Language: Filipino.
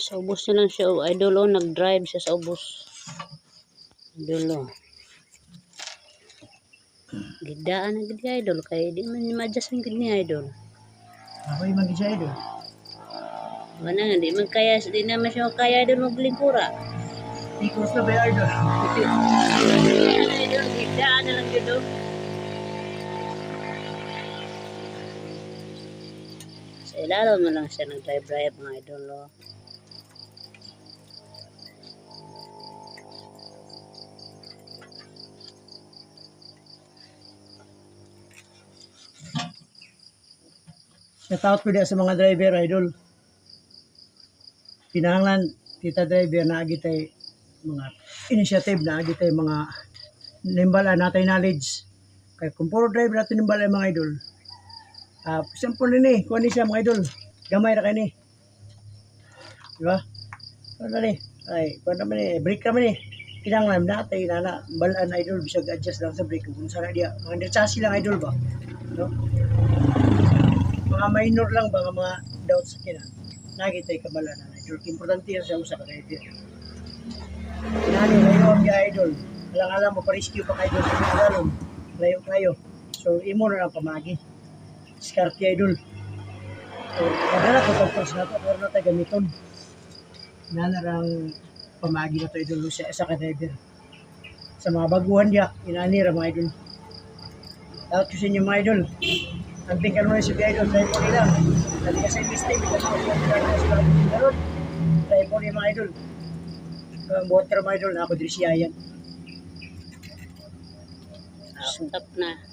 Sa ubos na lang siya, idol, oh, nag-drive siya sa ubos. Idol, oh. Gidaan na gid idol, kay di man ma-adjust ang gid ni idol. Ako yung mag-isa idol. Wala nga, di man kaya, di naman siya kaya idol maglingkura. Ikos na ba yung idol? Idol, gidaan na lang gid, oh. Sa ilalim mo lang siya nag-drive mga idol, oh. Shout out ko din sa mga driver idol. Pinahanglan kita driver na agitay mga initiative na agitay mga nimbala natin knowledge. Kaya kung puro driver natin nimbala mga idol. Sample ni kuha ni siya mga idol. Gamay ra kay ni. Di ba? Ano ni? Ay, kuha naman ni, break naman ni. Pinahanglan natin na balaan idol bisag adjust lang sa break kung sana dia. Mga chassis lang idol ba? No? Mga minor lang ba nga mga doubts sa kina nagitay kabala na idol importante yan sa usa ka driver nani layo ang idol alang mo pa-rescue pa kayo sa pinagalan layo kayo so imo na lang pamagi diskarte idol so kadala ko pagpas na to pero na tayo gamiton nanarang pamagi na to idol sa isa ka driver sa mga baguhan diya inani ra mga idol out ko sa inyo mga idol ang tingkan mo si idol sa ipon nila. Dali kasi mistake because of the karon. Sa ipon ni mga idol. Ang water mga idol na ako diri siya yan. Stop na.